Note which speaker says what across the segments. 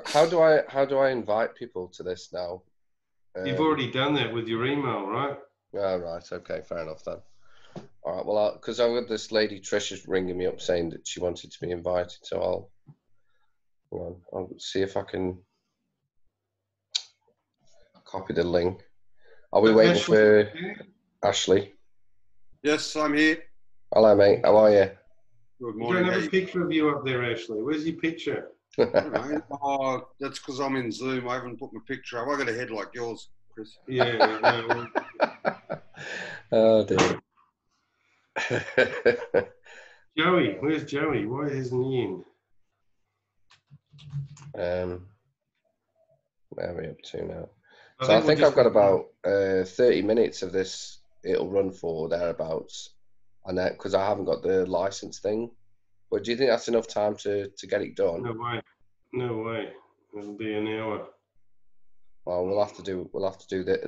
Speaker 1: How do I invite people to this now?
Speaker 2: You've already done that with your email, right?
Speaker 1: Oh, right. Okay, fair enough then. All right. Well, because I've got this lady Trisha's ringing me up saying that she wanted to be invited, so I'll see if I can copy the link. Are we waiting
Speaker 2: Ashley,
Speaker 1: for Ashley?
Speaker 3: Yes, I'm here.
Speaker 1: Hello, mate. How are you?
Speaker 3: Good
Speaker 2: you
Speaker 3: morning.
Speaker 2: don't have a picture of you up there, Ashley. Where's your picture?
Speaker 3: I don't know. Oh, that's because I'm in Zoom. I haven't put my picture up. I got a head like yours, Chris.
Speaker 2: Yeah. No.
Speaker 1: Oh dear.
Speaker 2: Joey, where's Joey? Why isn't he in?
Speaker 1: Where are we up to now?
Speaker 2: I
Speaker 1: So I think
Speaker 2: we'll
Speaker 1: I've got about 30 minutes of this. It'll run for thereabouts, and that because I haven't got the license thing. But do you think that's enough time to get it done?
Speaker 2: No way. No way. It'll be an hour.
Speaker 1: Well, we'll have to do that.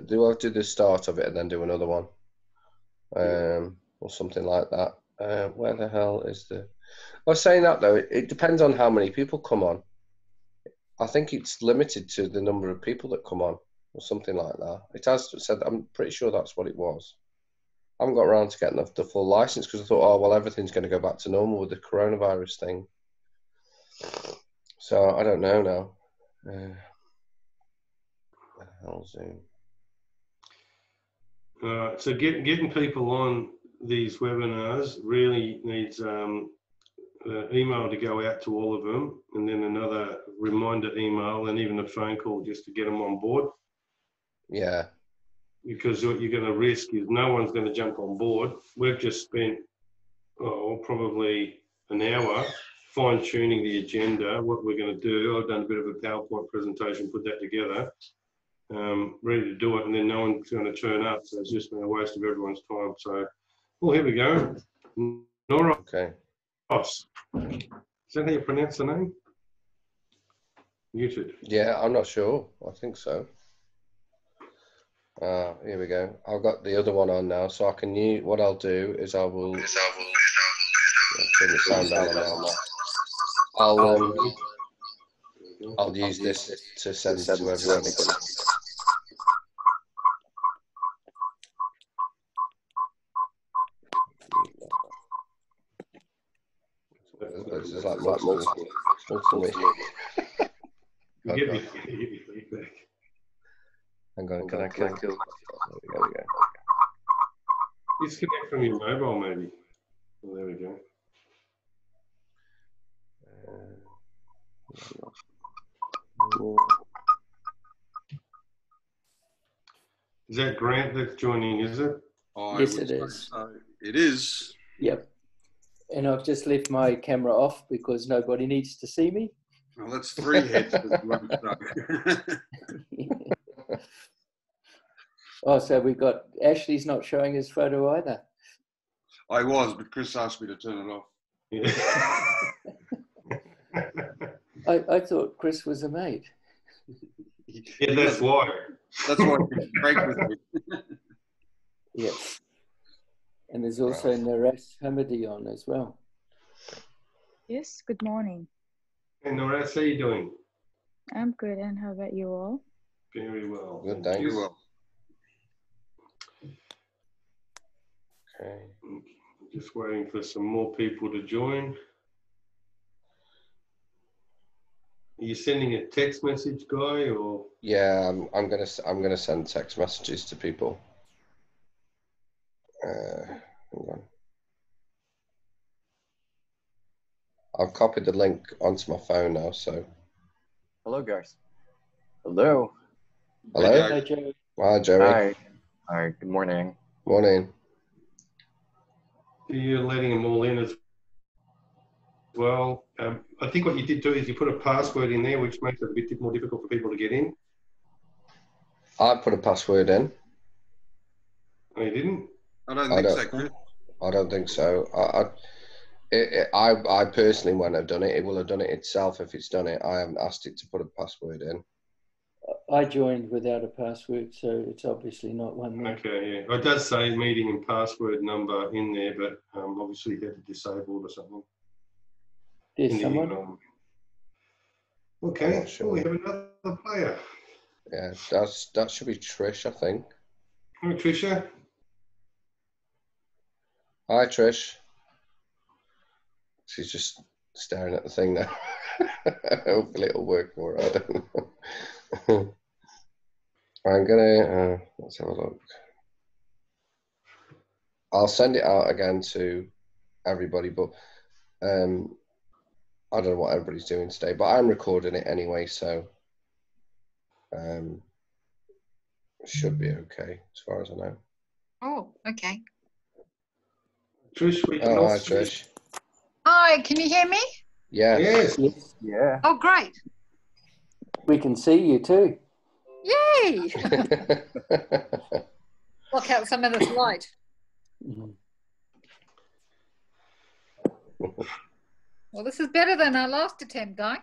Speaker 1: We'll have to do the start of it and then do another one, or something like that. Where the hell is the? I was saying that though. It depends on how many people come on. I think it's limited to the number of people that come on, or something like that. It has said. I'm pretty sure that's what it was. I haven't got around to getting the full license because I thought, oh well, everything's going to go back to normal with the coronavirus thing. So I don't know now. What the hell, Zoom?
Speaker 2: So getting people on these webinars really needs email to go out to all of them, and then another reminder email, and even a phone call just to get them on board.
Speaker 1: Yeah.
Speaker 2: Because what you're going to risk is no one's going to jump on board. We've just spent probably an hour fine-tuning the agenda, what we're going to do. I've done a bit of a PowerPoint presentation, put that together, ready to do it, and then no one's going to turn up. So it's just been a waste of everyone's time. So, well, here we go. Nora.
Speaker 1: Okay.
Speaker 2: Is that how you pronounce the name? Muted.
Speaker 1: Yeah, I'm not sure. I think so. Here we go. I've got the other one on now, so I can use. What I'll do is I will turn the sound down on that. I'll use this to send to everybody. This is like multiple.
Speaker 2: Get me feedback.
Speaker 1: Hang on, can I kill? There we go.
Speaker 2: Disconnect from your mobile, maybe. Well, there we go. Is that Grant that's joining, is it?
Speaker 4: Yes, it is.
Speaker 3: It is.
Speaker 4: Yep. And I've just left my camera off because nobody needs to see me.
Speaker 3: Well, that's 3 heads.
Speaker 4: Oh, so we got Ashley's not showing his photo either.
Speaker 3: I was, but Chris asked me to turn it off.
Speaker 2: Yeah.
Speaker 4: I thought Chris was a mate.
Speaker 2: Yeah, that's why.
Speaker 3: That's why he's break with me.
Speaker 4: Yeah. And there's also Naresh Hamidi on as well.
Speaker 5: Yes, good morning.
Speaker 2: Hey, Noras, how are you doing?
Speaker 5: I'm good, and how about you all?
Speaker 2: Very well.
Speaker 1: Good, thanks.
Speaker 3: You will.
Speaker 1: Okay.
Speaker 2: Just waiting for some more people to join. Are you sending a text message, Guy, or?
Speaker 1: Yeah, I'm gonna send text messages to people. Hang on. I've copied the link onto my phone now, so.
Speaker 6: Hello, guys. Hello.
Speaker 1: Hello.
Speaker 4: Hi, Joey.
Speaker 1: Hi, Joey.
Speaker 6: Hi. Good morning.
Speaker 1: Morning.
Speaker 2: You're letting them all in as well. I think what you did do is you put a password in there, which makes it a bit more difficult for people to get in.
Speaker 1: I put a password in.
Speaker 2: Oh, you didn't?
Speaker 3: I don't think so, Chris.
Speaker 1: I don't think so. I personally won't have done it. It will have done it itself if it's done it. I haven't asked it to put a password in.
Speaker 4: I joined without a password, so it's obviously not one there.
Speaker 2: Okay, yeah. It does say meeting and password number in there, but obviously you had to disable it or something.
Speaker 4: There's someone?
Speaker 2: Okay,
Speaker 1: not sure.
Speaker 2: we have another player.
Speaker 1: Yeah, that should be Trish, I think.
Speaker 2: Hi, Tricia.
Speaker 1: Hi, Trish. She's just staring at the thing now. Hopefully it'll work for her. I don't know. I'm gonna let's have a look. I'll send it out again to everybody, but I don't know what everybody's doing today, but I'm recording it anyway, so it should be okay as far as I know.
Speaker 7: Oh, okay.
Speaker 2: Trish, we can
Speaker 1: Oh, hi,
Speaker 2: also...
Speaker 1: Trish.
Speaker 7: Hi, can you hear me?
Speaker 1: Yes.
Speaker 4: Yes,
Speaker 6: Yeah.
Speaker 7: Oh, great.
Speaker 4: we can see you too.
Speaker 7: Yay! Block out some of this light.
Speaker 4: Mhm.
Speaker 7: Well, this is better than our last attempt, Guy.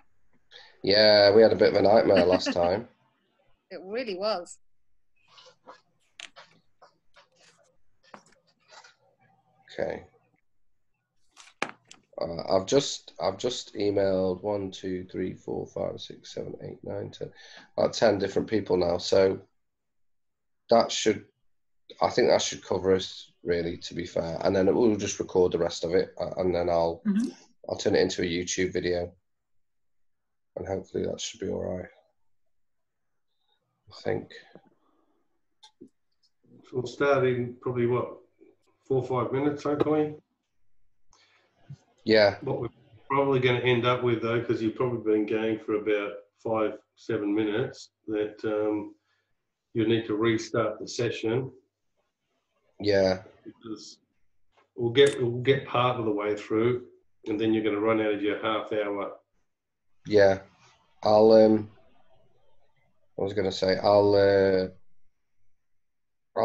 Speaker 1: Yeah, we had a bit of a nightmare last time.
Speaker 7: It really was.
Speaker 1: Okay. I've just emailed 1, 2, 3, 4, 5, 6, 7, 8, 9, 10, about 10 different people now. So I think that should cover us really, to be fair. And then we'll just record the rest of it, and then I'll turn it into a YouTube video, and hopefully that should be all right. I think.
Speaker 2: So we'll start in probably, what, 4 or 5 minutes, hopefully?
Speaker 1: Yeah.
Speaker 2: What we're probably going to end up with, though, because you've probably been going for about 5, 7 minutes, that you need to restart the session.
Speaker 1: Yeah.
Speaker 2: Because we'll get part of the way through, and then you're going to run out of your half hour.
Speaker 1: Yeah. I was going to say, I'll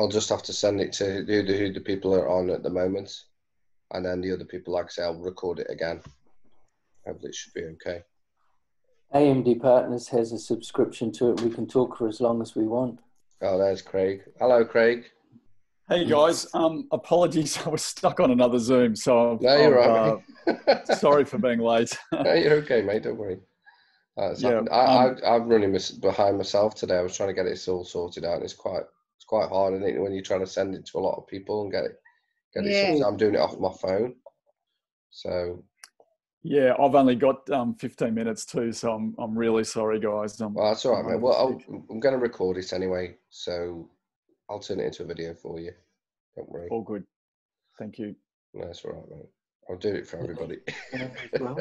Speaker 1: just have to send it to who the people are on at the moment. And then the other people, like I say, I'll record it again. Hopefully it should be okay.
Speaker 4: AMD Partners has a subscription to it. We can talk for as long as we want.
Speaker 1: Oh, there's Craig. Hello, Craig.
Speaker 8: Hey guys, apologies, I was stuck on another Zoom, so
Speaker 1: No, you're right, mate.
Speaker 8: sorry for being late.
Speaker 1: No, you're okay, mate. Don't worry.
Speaker 8: Yeah,
Speaker 1: I'm running behind myself today. I was trying to get it all sorted out, and it's quite hard, isn't it, when you're trying to send it to a lot of people and get it
Speaker 7: Yeah.
Speaker 1: sorted. I'm doing it off my phone, so
Speaker 8: yeah, I've only got 15 minutes too, so I'm really sorry, guys.
Speaker 1: well, that's all right, mate. Well, I'm going to record it anyway, so I'll turn it into a video for you. Don't worry.
Speaker 8: All good. Thank you.
Speaker 1: No, that's all right, mate. I'll do it for everybody.
Speaker 4: As well.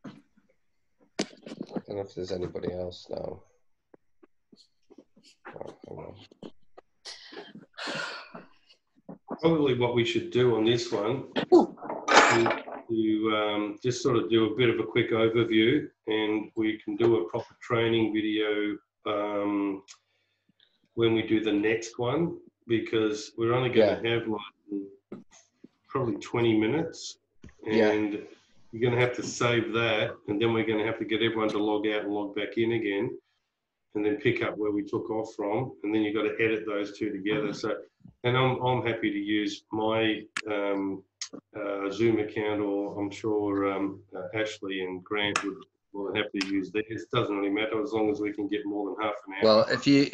Speaker 1: I don't know if there's anybody else now. Oh, hang on.
Speaker 2: Probably what we should do on this one is to just sort of do a bit of a quick overview, and we can do a proper training video when we do the next one, because we're only going to have like probably 20 minutes, and you're going to have to save that, and then we're going to have to get everyone to log out and log back in again, and then pick up where we took off from, and then you've got to edit those two together. So, and I'm happy to use my Zoom account, or I'm sure Ashley and Grant will have to use theirs. It doesn't really matter as long as we can get more than half an hour.
Speaker 1: Well, if you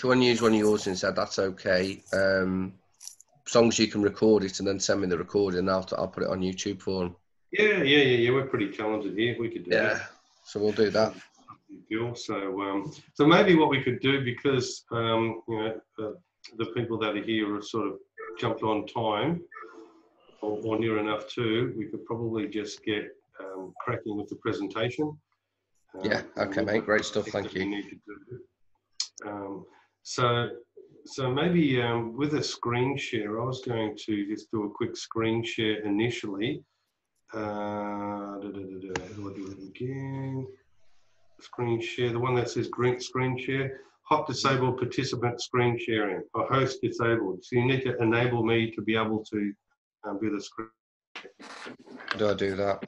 Speaker 1: want to use one of yours instead, that's okay. As long as you can record it and then send me the recording, and I'll put it on YouTube for them.
Speaker 2: Yeah. We're pretty talented here. We could do that.
Speaker 1: So we'll do that.
Speaker 2: So maybe what we could do, because the people that are here have sort of jumped on time, or near enough too, we could probably just get cracking with the presentation.
Speaker 1: Yeah. Okay, mate. Great stuff. Thank you.
Speaker 2: Need to do. So maybe with a screen share, I was going to just do a quick screen share initially. How do I do it again? Screen share, the one that says green screen share. Hot disabled participant screen sharing, or host disabled. So you need to enable me to be able to do the screen.
Speaker 1: How do I do that?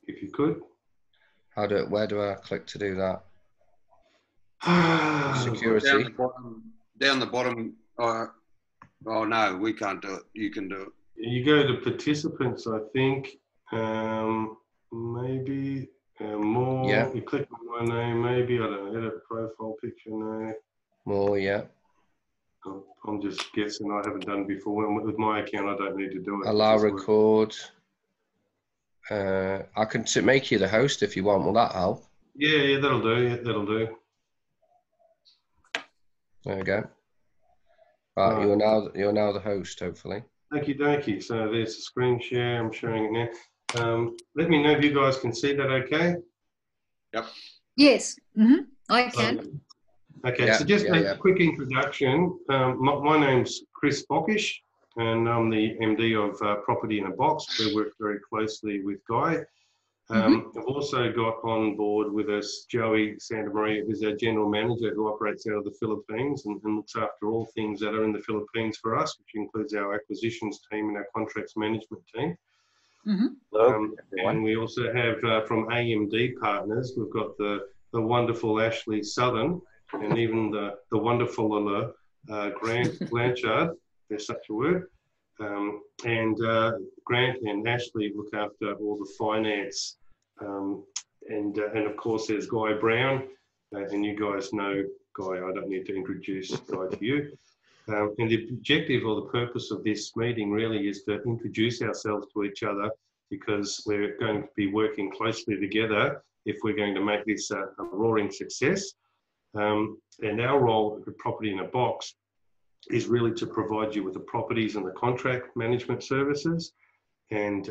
Speaker 2: If you could.
Speaker 1: Where do I click to do that? Security.
Speaker 3: Down the bottom. Oh no, we can't do it. You can do it.
Speaker 2: You go to participants, I think. Maybe.
Speaker 1: Yeah.
Speaker 2: You click on my name, maybe. I don't know. Edit profile picture. No.
Speaker 1: More, yeah.
Speaker 2: I'm just guessing. I haven't done it before. And with my account, I don't need to do it.
Speaker 1: Allow
Speaker 2: It's just
Speaker 1: record. I can make you the host if you want. Will that help?
Speaker 2: Yeah, that'll do. Yeah, that'll do.
Speaker 1: There we go. Right, you're now the host, hopefully.
Speaker 2: Okie. So there's the screen share. I'm showing it now. Let me know if you guys can see that okay.
Speaker 3: Yep.
Speaker 7: Yes, I can.
Speaker 2: Okay,
Speaker 1: Yeah,
Speaker 2: so just
Speaker 1: yeah.
Speaker 2: a quick introduction. My name's Chris Bockish, and I'm the MD of Property in a Box. We work very closely with Guy. I've also got on board with us Joey Santamaria, who's our General Manager who operates out of the Philippines and looks after all things that are in the Philippines for us, which includes our acquisitions team and our contracts management team.
Speaker 6: Hello, everyone.
Speaker 2: And we also have from AMD Partners, we've got the wonderful Ashley Southern and even the wonderful Grant Blanchard, if there's such a word. And Grant and Ashley look after all the finance. And of course, there's Guy Brown, and you guys know Guy. I don't need to introduce Guy to you. And the objective or the purpose of this meeting really is to introduce ourselves to each other, because we're going to be working closely together if we're going to make this a roaring success. And our role at Property in a Box is really to provide you with the properties and the contract management services. And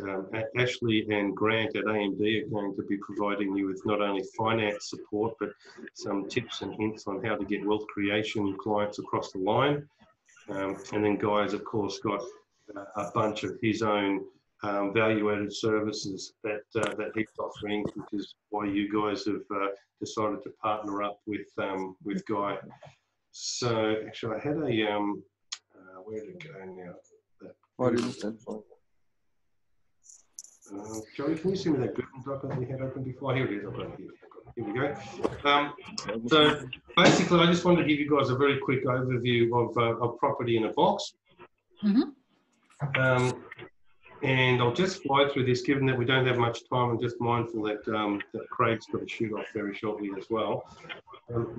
Speaker 2: Ashley and Grant at AMD are going to be providing you with not only finance support, but some tips and hints on how to get wealth creation clients across the line. And then Guy's, of course, got a bunch of his own value-added services that he's offering, which is why you guys have decided to partner up with Guy. So actually, I had a where did it go now?
Speaker 6: What is it?
Speaker 2: Joey, can you see me that Google doc that we had open before? Here it is. I've got it here. Here we go. So basically, I just wanted to give you guys a very quick overview of Property in a Box. And I'll just fly through this, given that we don't have much time. I'm just mindful that, that Craig's got to shoot off very shortly as well.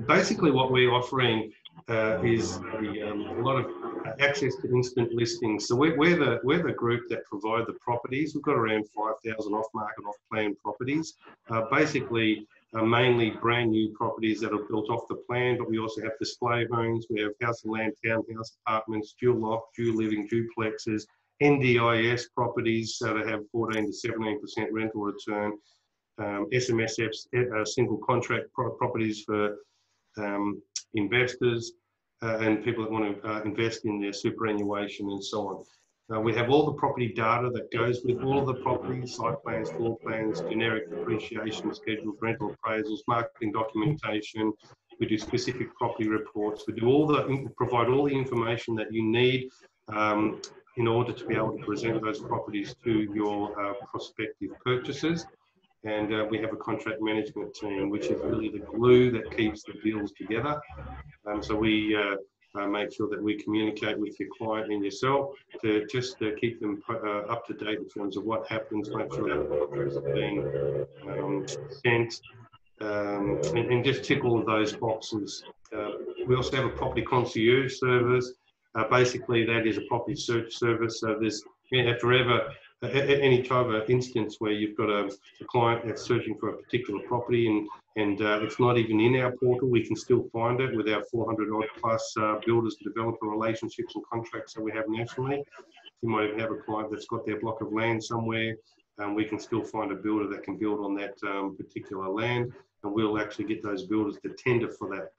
Speaker 2: Basically, what we're offering is a lot of access to instant listings. So we're the group that provide the properties. We've got around 5,000 off-market, off-plan properties. Basically, mainly brand new properties that are built off the plan, but we also have display homes. We have house and land, townhouse apartments, dual loft, dual living, duplexes, NDIS properties that have 14 to 17% rental return, SMSFs, single contract properties for investors and people that want to invest in their superannuation and so on. We have all the property data that goes with all of the properties, site plans, floor plans, generic depreciation schedules, rental appraisals, marketing documentation. We do specific property reports. We do provide all the information that you need in order to be able to present those properties to your prospective purchasers. And we have a contract management team, which is really the glue that keeps the deals together. So we make sure that we communicate with your client and yourself to just keep them up to date in terms of what happens, make sure that the contracts are being sent, and just tick all of those boxes. We also have a property concierge service. Basically, that is a property search service. So there's, if you're ever at any type of instance where you've got a client that's searching for a particular property and it's not even in our portal, we can still find it with our 400 odd plus builders and developer relationships and contracts that we have nationally. You might even have a client that's got their block of land somewhere, and we can still find a builder that can build on that particular land, and we'll actually get those builders to tender for that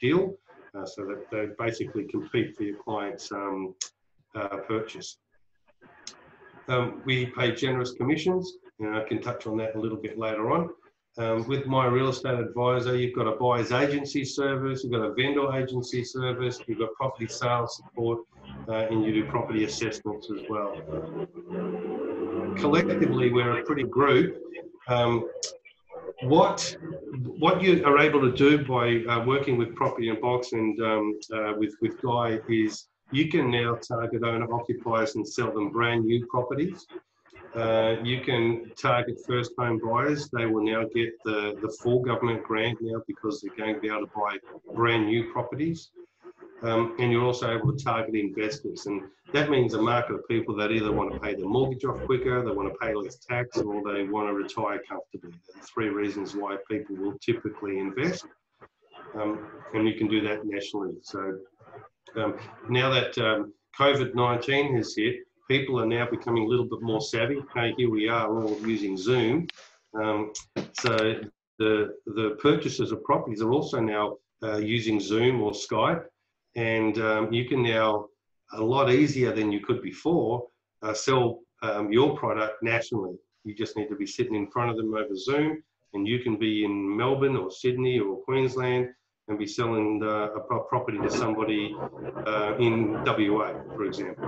Speaker 2: deal, so that they basically compete for your client's purchase. We pay generous commissions, and I can touch on that a little bit later on. With my real estate advisor, you've got a buyer's agency service, you've got a vendor agency service, you've got property sales support, and you do property assessments as well. Collectively, we're a pretty group. What you are able to do by working with Property in a Box and with Guy is you can now target owner occupiers and sell them brand new properties. You can target first home buyers. They will now get the full government grant now because they're going to be able to buy brand new properties. And you're also able to target investors. And that means a market of people that either want to pay their mortgage off quicker, they want to pay less tax, or they want to retire comfortably. There are three reasons why people will typically invest. And you can do that nationally. So now that COVID-19 has hit, people are now becoming a little bit more savvy. Hey, here we are all using Zoom. So the purchasers of properties are also now using Zoom or Skype. And you can now, a lot easier than you could before, sell your product nationally. You just need to be sitting in front of them over Zoom, and you can be in Melbourne or Sydney or Queensland and be selling a property to somebody in WA, for example.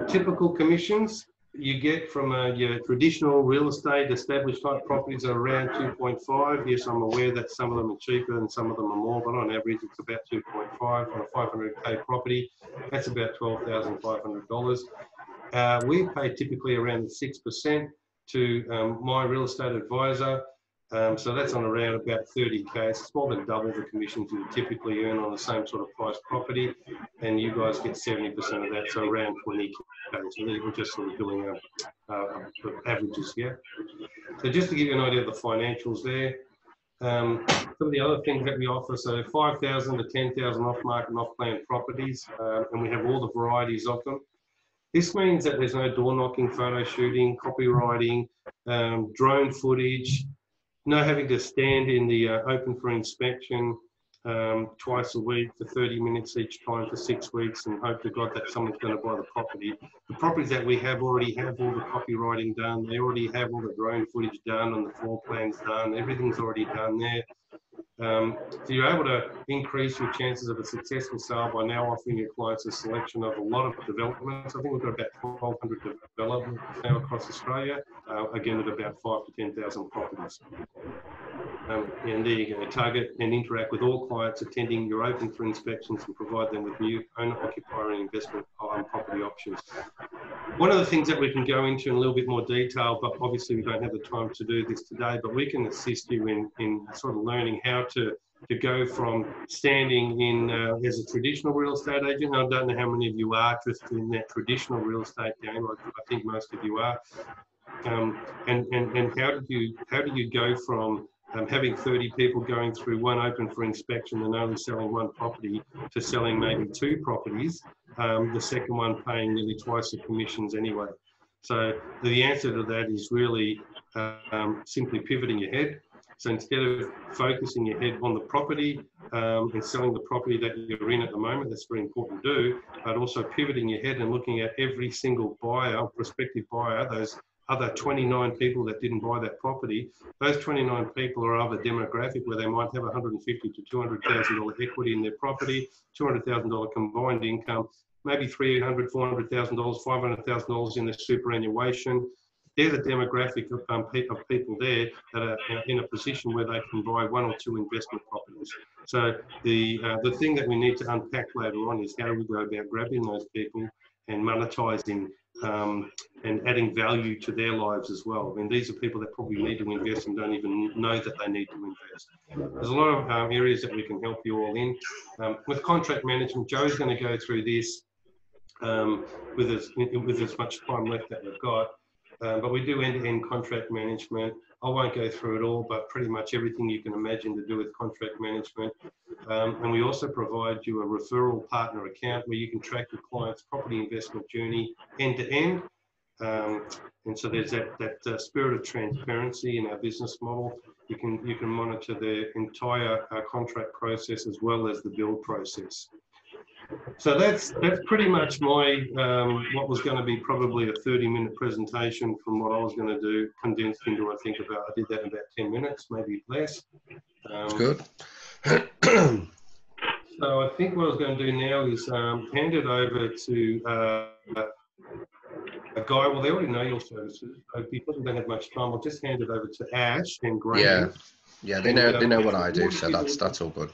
Speaker 2: Typical commissions you get from your traditional real estate established type properties are around 2.5. Yes, I'm aware that some of them are cheaper and some of them are more, but on average it's about 2.5 on a 500k property. That's about $12,500. We pay typically around 6% to my real estate advisor. So that's on around about 30k. It's more than double the commissions you would typically earn on the same sort of price property, and you guys get 70% of that, so around 20k. So we're just sort of doing averages here. So just to give you an idea of the financials there, some of the other things that we offer, so 5,000 to 10,000 off-market and off-plan properties, and we have all the varieties of them. This means that there's no door knocking, photo shooting, copywriting, drone footage, no having to stand in the open for inspection twice a week for 30 minutes each time for 6 weeks and hope to God that someone's going to buy the property. The properties that we have already have all the copywriting done. They already have all the drone footage done and the floor plans done. Everything's already done there. So you're able to increase your chances of a successful sale by now offering your clients a selection of a lot of developments. I think we've got about 1,200 developments now across Australia, again with about 5 to 10,000 properties. And there you go, target and interact with all clients attending your open for inspections and provide them with new owner-occupier and investment property options. One of the things that we can go into in a little bit more detail, but obviously we don't have the time to do this today, but we can assist you in sort of learning how to go from standing in as a traditional real estate agent. I don't know how many of you are just in that traditional real estate game. I think most of you are. And how do you go from having 30 people going through one open for inspection and only selling one property to selling maybe 2 properties, the second one paying nearly twice the commissions anyway. So the answer to that is really simply pivoting your head. So instead of focusing your head on the property and selling the property that you're in at the moment, that's very important to do, but also pivoting your head and looking at every single buyer, prospective buyer, those other 29 people that didn't buy that property. Those 29 people are of a demographic where they might have $150,000 to $200,000 equity in their property, $200,000 combined income, maybe $300,000, $400,000, $500,000 in their superannuation. They're the demographic of people there that are in a position where they can buy 1 or 2 investment properties. So the thing that we need to unpack later on is how do we go about grabbing those people and monetizing and adding value to their lives as well. I mean, these are people that probably need to invest and don't even know that they need to invest. There's a lot of areas that we can help you all in. With contract management, Joe's going to go through this with as much time left that we've got. But we do end-to-end contract management. I won't go through it all, but pretty much everything you can imagine to do with contract management. And we also provide you a referral partner account where you can track your client's property investment journey end-to-end. And so there's that spirit of transparency in our business model. You can monitor the entire contract process as well as the build process. So that's pretty much my what was going to be probably a 30-minute presentation from what I was going to do, condensed into I did that in about 10 minutes, maybe less.
Speaker 1: That's good.
Speaker 2: So I think what I was going to do now is hand it over to a guy. Well, they already know your services, so because we don't have much time, I'll just hand it over to Ash and Graham.
Speaker 1: Yeah, they know what I do, so that's all good.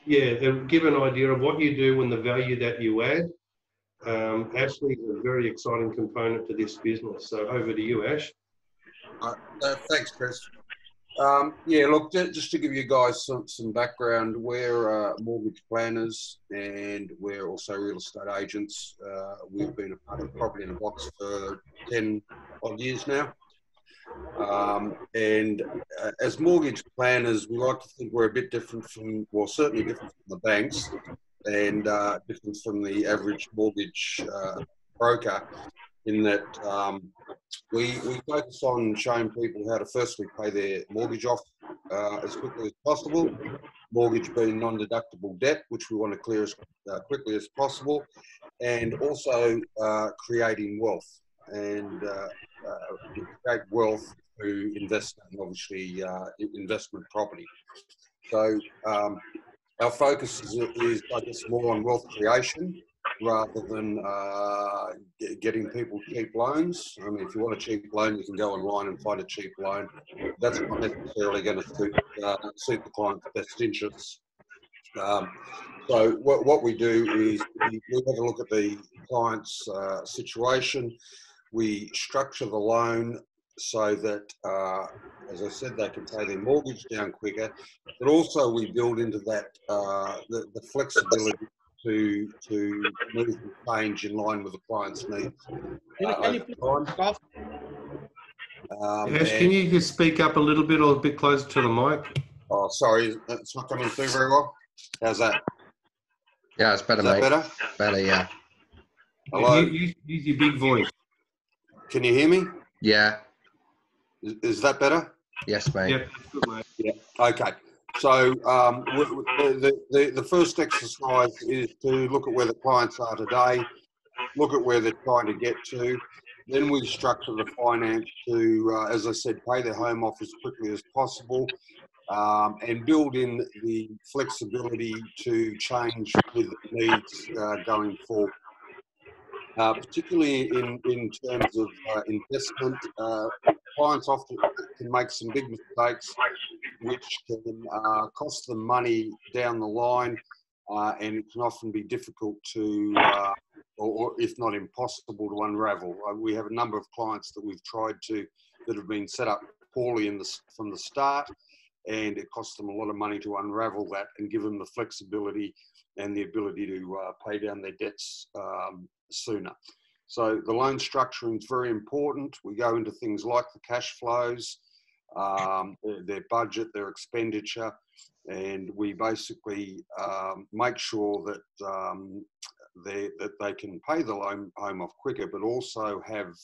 Speaker 2: Yeah, they'll give an idea of what you do and the value that you add. Ashley is a very exciting component to this business. So over to you, Ash.
Speaker 3: Thanks, Chris. Yeah, look, just to give you guys some background, we're mortgage planners and we're also real estate agents. We've been a part of Property in a Box for 10 odd years now. As mortgage planners, we like to think we're a bit different from, well, certainly different from the banks and different from the average mortgage broker in that we focus on showing people how to firstly pay their mortgage off as quickly as possible, mortgage being non-deductible debt, which we want to clear as quickly as possible, and also creating wealth and create wealth through investment, obviously investment property. So our focus is, I guess, more on wealth creation rather than getting people cheap loans. I mean, if you want a cheap loan, you can go online and find a cheap loan. That's not necessarily going to suit the client's best interests. So what we do is we have a look at the client's situation. We structure the loan so that, as I said, they can pay their mortgage down quicker, but also we build into that the flexibility to move and change in line with the client's needs.
Speaker 2: Ash, can you just speak up a little bit or a bit closer to the mic?
Speaker 3: Oh, sorry, it's not coming through very well. How's that?
Speaker 1: Yeah, it's better, mate.
Speaker 3: Better?
Speaker 1: Better, yeah.
Speaker 3: Hello?
Speaker 2: Use your big voice.
Speaker 3: Can you hear me?
Speaker 1: Yeah.
Speaker 3: Is that better?
Speaker 1: Yes, mate.
Speaker 2: Yeah, that's good, mate.
Speaker 3: Yeah. Okay. So the first exercise is to look at where the clients are today, look at where they're trying to get to. Then we structure the finance to, as I said, pay their home off as quickly as possible, and build in the flexibility to change with needs going forward. Particularly in terms of investment, clients often can make some big mistakes which can cost them money down the line, and it can often be difficult to, or if not impossible, to unravel. We have a number of clients that we've tried that have been set up poorly from the start, and it costs them a lot of money to unravel that and give them the flexibility and the ability to pay down their debts sooner. So the loan structuring is very important. We go into things like the cash flows, their budget, their expenditure, and we basically make sure that they can pay the loan home off quicker, but also have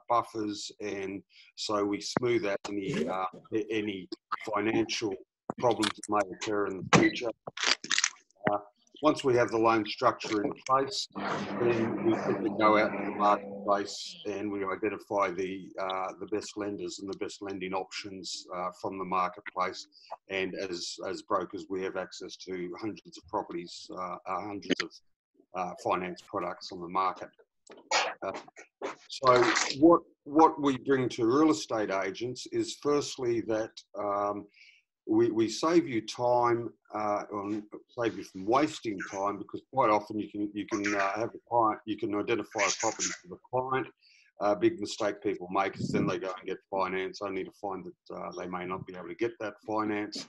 Speaker 3: buffers, and so we smooth out any financial problems that may occur in the future. Once we have the loan structure in place, then we simply go out to the marketplace and we identify the best lenders and the best lending options from the marketplace. And as brokers, we have access to hundreds of properties, hundreds of finance products on the market. So what we bring to real estate agents is firstly that we save you time, save you from wasting time, because quite often you can have a client, you can identify a property for the client. Big mistake people make is then they go and get finance, only to find that they may not be able to get that finance,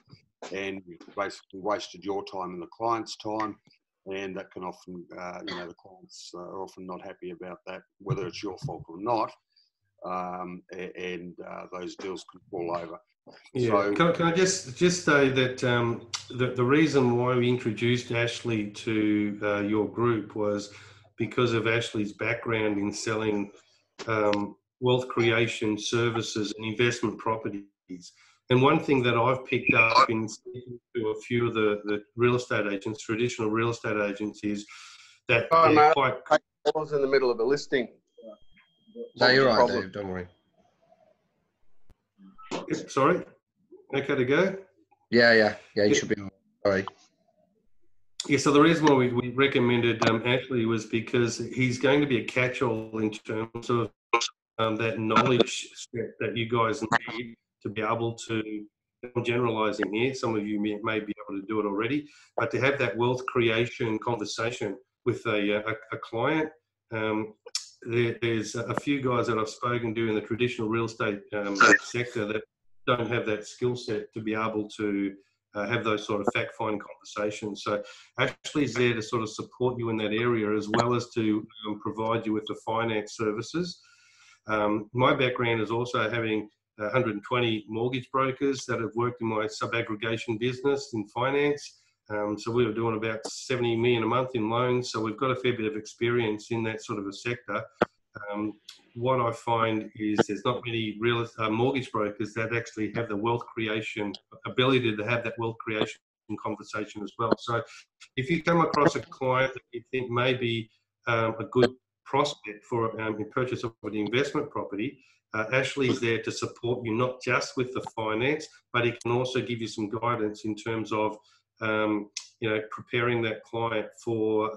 Speaker 3: and you've basically wasted your time and the client's time, and that can often, the clients are often not happy about that, whether it's your fault or not, and those deals can fall over.
Speaker 2: Yeah, so, can I just say that the reason why we introduced Ashley to your group was because of Ashley's background in selling wealth creation services and investment properties. And one thing that I've picked up in speaking to a few of the real estate agents, traditional real estate agents, is that they're quite...
Speaker 6: I was in the middle of a listing.
Speaker 1: No, you're right, Dave. Don't worry.
Speaker 2: Sorry? Okay to go?
Speaker 1: Yeah, you should be all right.
Speaker 2: Yeah, so the reason why we recommended Ashley was because he's going to be a catch-all in terms of that knowledge set that you guys need to be able to, I'm generalising here, some of you may be able to do it already, but to have that wealth creation conversation with a client there's a few guys that I've spoken to in the traditional real estate sector that don't have that skill set to be able to have those sort of fact-finding conversations. So Ashley's there to sort of support you in that area, as well as to provide you with the finance services. My background is also having 120 mortgage brokers that have worked in my sub-aggregation business in finance. So we were doing about 70 million a month in loans. So we've got a fair bit of experience in that sort of a sector. What I find is there's not many mortgage brokers that actually have the wealth creation ability to have that wealth creation conversation as well. So if you come across a client that you think may be a good prospect for the purchase of an investment property, Ashley's there to support you, not just with the finance, but he can also give you some guidance in terms of preparing that client for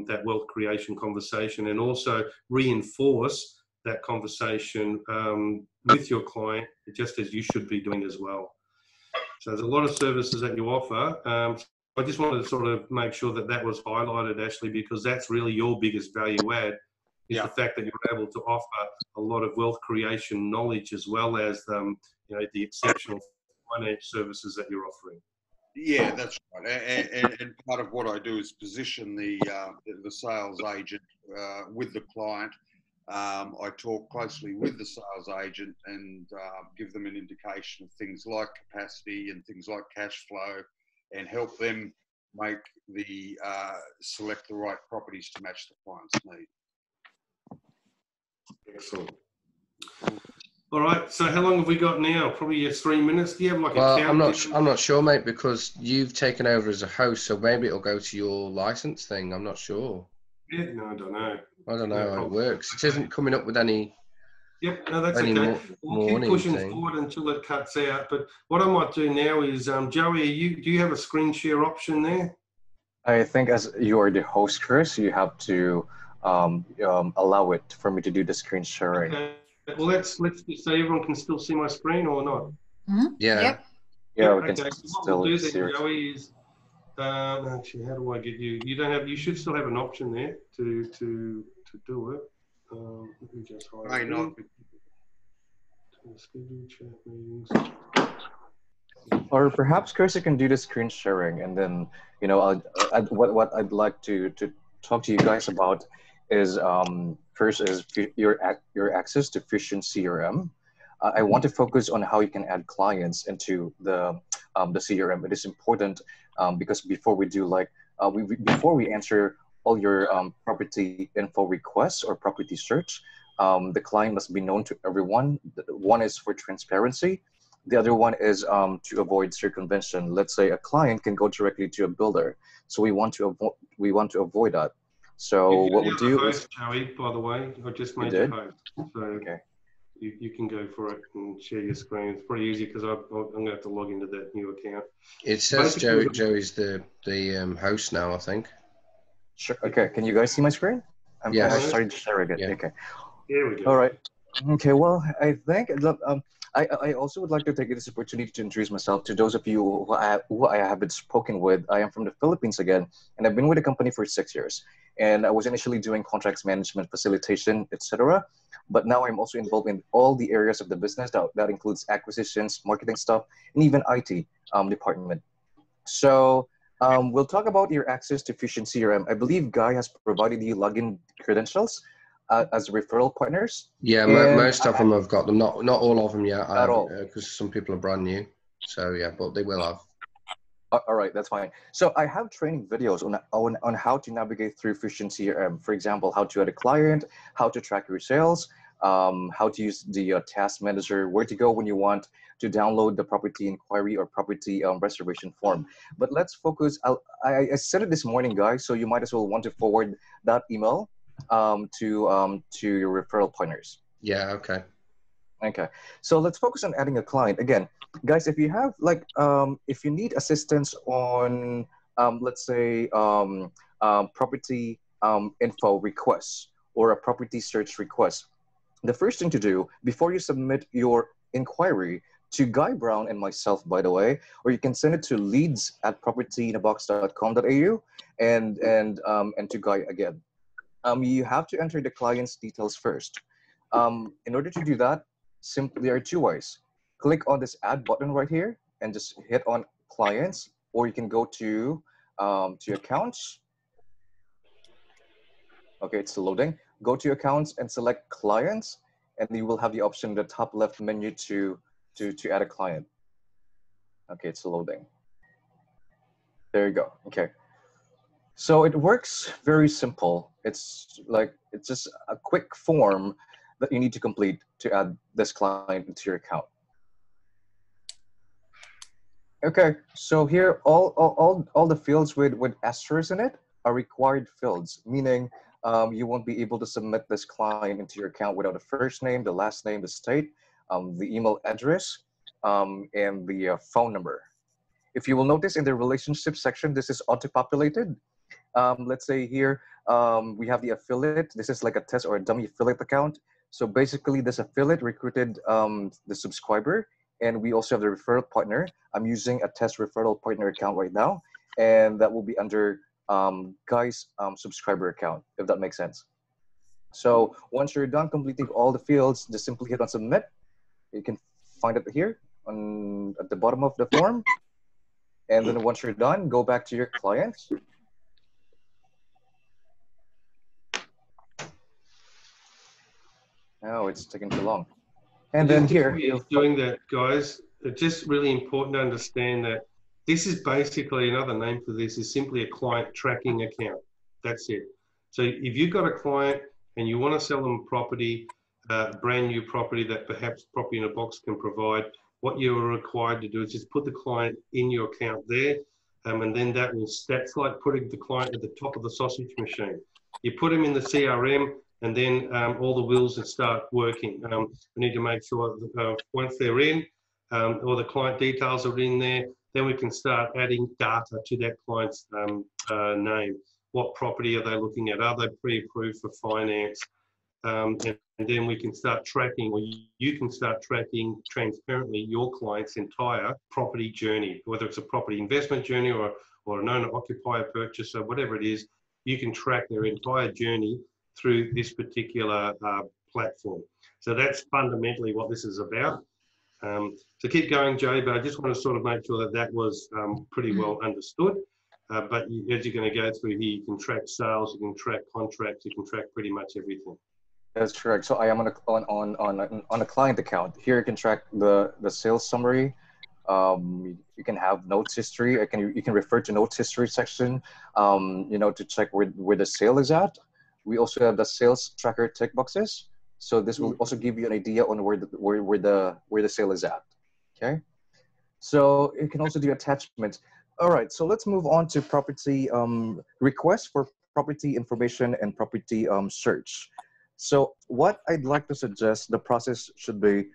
Speaker 2: that wealth creation conversation, and also reinforce that conversation with your client, just as you should be doing as well. So there's a lot of services that you offer. I just wanted to sort of make sure that that was highlighted, Ashley, because that's really your biggest value add, is the fact that you're able to offer a lot of wealth creation knowledge, as well as the exceptional finance services that you're offering.
Speaker 3: Yeah, that's right. And part of what I do is position the sales agent with the client. I talk closely with the sales agent and give them an indication of things like capacity and things like cash flow, and help them make select the right properties to match the client's need.
Speaker 2: Excellent. All right. So how long have we got now? Probably 3 minutes. Do you have like a
Speaker 1: Well,
Speaker 2: count?
Speaker 1: I'm not sure, mate, because you've taken over as a host, so maybe it'll go to your license thing. I'm not sure.
Speaker 2: Yeah, no, I don't know.
Speaker 1: I don't know how it works. It isn't coming up with any.
Speaker 2: Yep, no, that's
Speaker 1: any
Speaker 2: okay. We'll keep pushing
Speaker 1: thing
Speaker 2: forward until it cuts out. But what I might do now is, Joey, do you have a screen share option there?
Speaker 9: I think as you are the host, Chris, you have to allow it for me to do the screen sharing.
Speaker 2: Okay. Well, let's just say everyone can still see my screen or not.
Speaker 7: Mm-hmm.
Speaker 1: Yeah.
Speaker 7: Yep.
Speaker 9: Yeah, we can
Speaker 2: So
Speaker 9: still
Speaker 2: what we'll do
Speaker 9: see
Speaker 2: then,
Speaker 9: it.
Speaker 2: Joey, is actually, how do I get you? You don't have. You should still have an option there to do it. Let me just hide it. Schedule chat meetings.
Speaker 9: Or perhaps Chris, you can do the screen sharing, and then what I'd like to talk to you guys about is first is your access to Fusion CRM. I want to focus on how you can add clients into the CRM. It is important because before we do before we answer all your property info requests or property search, the client must be known to everyone. One is for transparency. The other one is to avoid circumvention. Let's say a client can go directly to a builder, so we want to avoid that. So what we do
Speaker 2: is, Joey, by the way, I just made you host, so
Speaker 9: okay.
Speaker 2: You can go for it and share your screen. It's pretty easy because I'm going to have to log into that new account.
Speaker 1: It says Joey's the host now, I think.
Speaker 9: Sure. Okay. Can you guys see my screen? I started sharing it.
Speaker 1: Yeah.
Speaker 9: Okay.
Speaker 2: Here we go.
Speaker 9: All right. Okay. Well, I think I also would like to take this opportunity to introduce myself to those of you who I haven't spoken with. I am from the Philippines again, and I've been with the company for 6 years. And I was initially doing contracts management, facilitation, etc. But now I'm also involved in all the areas of the business that includes acquisitions, marketing stuff, and even IT department. So we'll talk about your access to Fusion CRM. I believe Guy has provided you login credentials as referral partners.
Speaker 1: Yeah, most of them have got them. Not all of them yet.
Speaker 9: At all,
Speaker 1: because some people are brand new. So yeah, but they will have.
Speaker 9: All right, that's fine. So I have training videos on how to navigate through Fusion CRM. For example, how to add a client, how to track your sales, how to use the task manager, where to go when you want to download the property inquiry or property reservation form. But let's focus. I said it this morning, guys, so you might as well want to forward that email to your referral partners.
Speaker 1: Yeah, okay.
Speaker 9: Okay, so let's focus on adding a client. Again, guys, if you have if you need assistance on, let's say, property info requests or a property search request, the first thing to do before you submit your inquiry to Guy Brown and myself, by the way, or you can send it to leads@propertyinabox.com.au and to Guy again. you have to enter the client's details first. In order to do that, simply there are two ways. Click on this add button right here and just hit on clients, or you can go to accounts. Okay, it's loading. Go to accounts and select clients, and you will have the option in the top left menu to add a client. Okay, it's loading. There you go. Okay. So it works very simple. It's just a quick form that you need to complete to add this client into your account. Okay, so here all the fields with asterisks in it are required fields, meaning you won't be able to submit this client into your account without the first name, the last name, the state, the email address, and the phone number. If you will notice in the relationship section, this is auto-populated. Let's say here we have the affiliate. This is like a test or a dummy affiliate account. So basically this affiliate recruited the subscriber, and we also have the referral partner. I'm using a test referral partner account right now, and that will be under Guy's subscriber account, if that makes sense. So once you're done completing all the fields, just simply hit on submit. You can find it here at the bottom of the form. And then once you're done, go back to your clients. Oh, it's taking too long. And then here,
Speaker 2: you're doing that, guys. It's just really important to understand that this is basically, another name for this is simply a client tracking account. That's it. So if you've got a client and you want to sell them property, brand new property that perhaps Property in a Box can provide, what you're required to do is just put the client in your account there, and then that's like putting the client at the top of the sausage machine. You put them in the CRM, and then all the wheels will start working. We need to make sure that once they're in, all the client details are in there, then we can start adding data to that client's name. What property are they looking at? Are they pre-approved for finance? And then we can start tracking, or you can start tracking transparently your client's entire property journey, whether it's a property investment journey or an owner-occupier purchase or whatever it is. You can track their entire journey through this particular platform. So that's fundamentally what this is about. So keep going, Joe, but I just want to sort of make sure that that was pretty well understood. But as you're going to go through here, you can track sales, you can track contracts, you can track pretty much everything.
Speaker 9: That's correct. So I am on a client account. Here you can track the sales summary. You can have notes history. You can refer to notes history section, to check where the sale is at. We also have the sales tracker tick boxes. So this will also give you an idea on where the sale is at. Okay. So you can also do attachments. All right. So let's move on to property requests for property information and property search. So what I'd like to suggest, the process should be,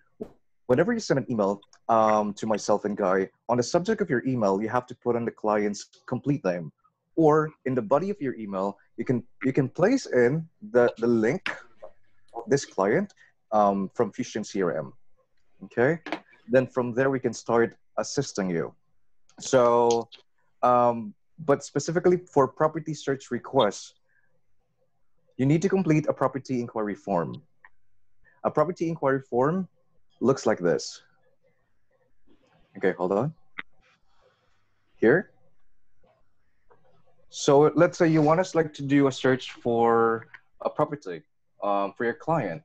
Speaker 9: whenever you send an email to myself and Guy, on the subject of your email, you have to put in the client's complete name, or in the body of your email, you can place in the link of this client from Fusion CRM. Okay, then from there we can start assisting you. So, but specifically for property search requests, you need to complete a property inquiry form. A property inquiry form looks like this. Okay, hold on. Here. So let's say you want us to do a search for a property for your client.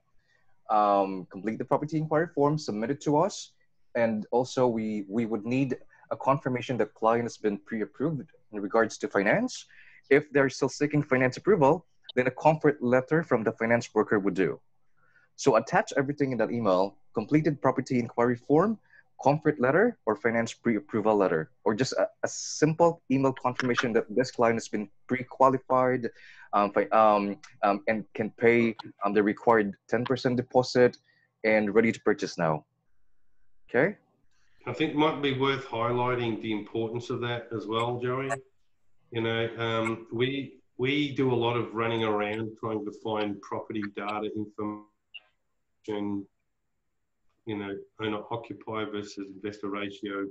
Speaker 9: Complete the property inquiry form, submit it to us, and also we would need a confirmation that client has been pre-approved in regards to finance. If they're still seeking finance approval, then a comfort letter from the finance broker would do. So attach everything in that email: completed property inquiry form, comfort letter, or finance pre-approval letter, or just a simple email confirmation that this client has been pre-qualified and can pay the required 10% deposit and ready to purchase now. Okay.
Speaker 2: I think it might be worth highlighting the importance of that as well, Joey. We do a lot of running around trying to find property data information, owner occupier versus investor ratio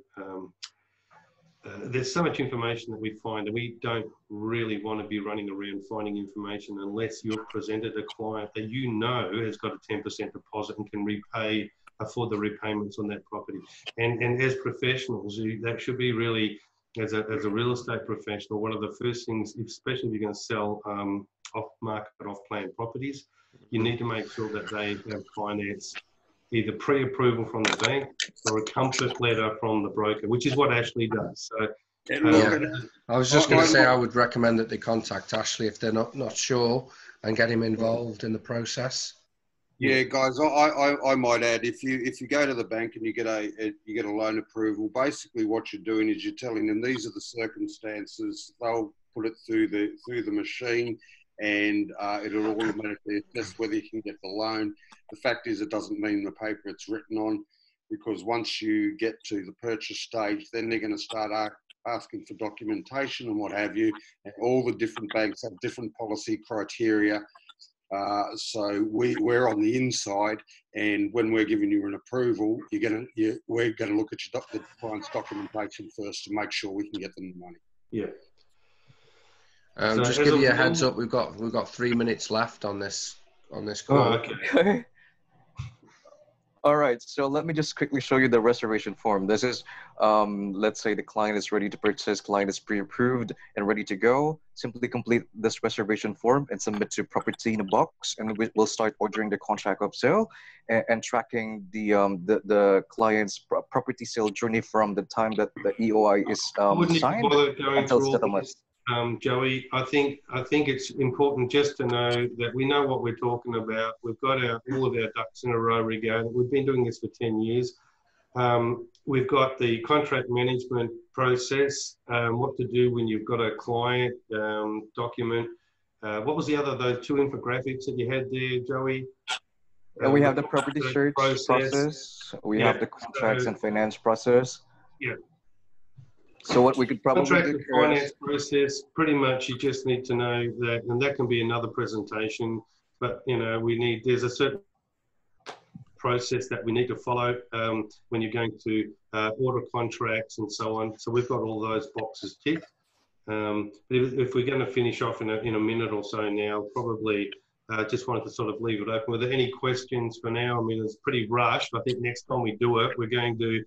Speaker 2: there's so much information that we find, and we don't really want to be running around finding information unless you've presented a client that you know has got a 10% deposit and can repay, afford the repayments on that property. And as professionals, that should be really, as a real estate professional, one of the first things, especially if you're going to sell off-market, off-plan properties, you need to make sure that they have finance, either pre-approval from the bank or a comfort letter from the broker, which is what Ashley does. So,
Speaker 1: I was just going to say I would recommend that they contact Ashley if they're not sure and get him involved in the process.
Speaker 3: Yeah, guys, I might add, if you go to the bank and you get a loan approval, basically what you're doing is you're telling them these are the circumstances. They'll put it through the machine, and it'll automatically assess whether you can get the loan. The fact is, it doesn't mean the paper it's written on, because once you get to the purchase stage, then they're going to start asking for documentation and what have you. And all the different banks have different policy criteria. So we're on the inside, and when we're giving you an approval, we're going to look at the client's documentation first to make sure we can get them the money.
Speaker 2: Yeah.
Speaker 1: So just give you a heads up. We've got 3 minutes left on this call.
Speaker 2: Oh, okay.
Speaker 9: All right, so let me just quickly show you the reservation form. This is, let's say the client is ready to purchase, client is pre-approved and ready to go. Simply complete this reservation form and submit to Property in a Box, and we'll start ordering the contract of sale and tracking the client's property sale journey from the time that the EOI is signed until settlement.
Speaker 2: Joey, I think it's important just to know that we know what we're talking about. We've got all of our ducks in a row regarding. We've been doing this for 10 years. We've got the contract management process, what to do when you've got a client document. What was the other, those 2 infographics that you had there, Joey?
Speaker 9: We have the property search process. We have the contracts and finance process.
Speaker 2: Yeah.
Speaker 9: So what we could probably
Speaker 2: contract
Speaker 9: do
Speaker 2: and finance process, pretty much you just need to know that, and that can be another presentation, but there's a certain process that we need to follow when you're going to order contracts and so on. So we've got all those boxes ticked. If we're going to finish off in a minute or so now, probably just wanted to sort of leave it open. Were there any questions for now? I mean, it's pretty rushed. I think next time we do it, we're going to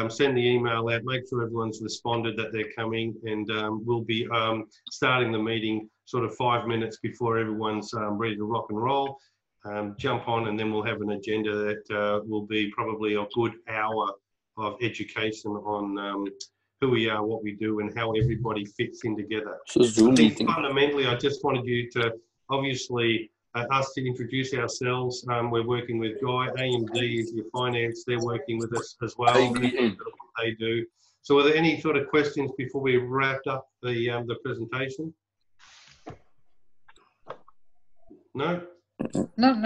Speaker 2: send the email out, make sure everyone's responded that they're coming, and we'll be starting the meeting sort of 5 minutes before everyone's ready to rock and roll. Jump on, and then we'll have an agenda that will be probably a good hour of education on who we are, what we do, and how everybody fits in together.
Speaker 4: So Zoom meeting.
Speaker 2: Fundamentally, I just wanted you to obviously us to introduce ourselves. We're working with Guy. AMD is your finance. They're working with us as well. What they do. So are there any sort of questions before we wrapped up the presentation? No?
Speaker 7: No.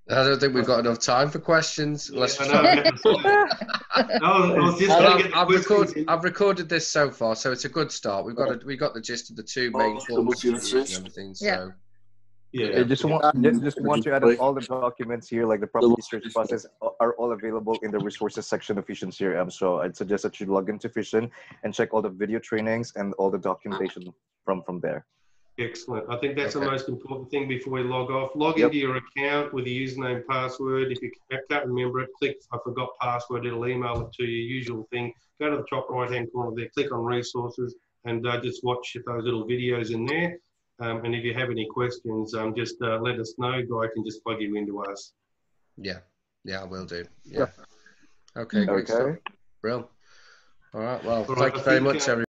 Speaker 1: I don't think we've got enough time for questions.
Speaker 2: Yeah,
Speaker 1: I've recorded this so far, so it's a good start. We got the gist of the 2 main forms and everything. So.
Speaker 9: Yeah, just want to add up all the documents here, like the property search process, are all available in the resources section of Fusion CRM. So I'd suggest that you log into Fusion and check all the video trainings and all the documentation from there.
Speaker 2: Excellent. I think that's the most important thing before we log off. Log into your account with your username, password. If you can't remember it, click I forgot password. It'll email it to you. Usual thing. Go to the top right-hand corner there. Click on resources and just watch those little videos in there. And if you have any questions, just let us know. Guy can just plug you into us.
Speaker 1: Yeah, I will do. Yeah. Okay, great stuff. Brilliant. All right, well, thank you very much, everyone.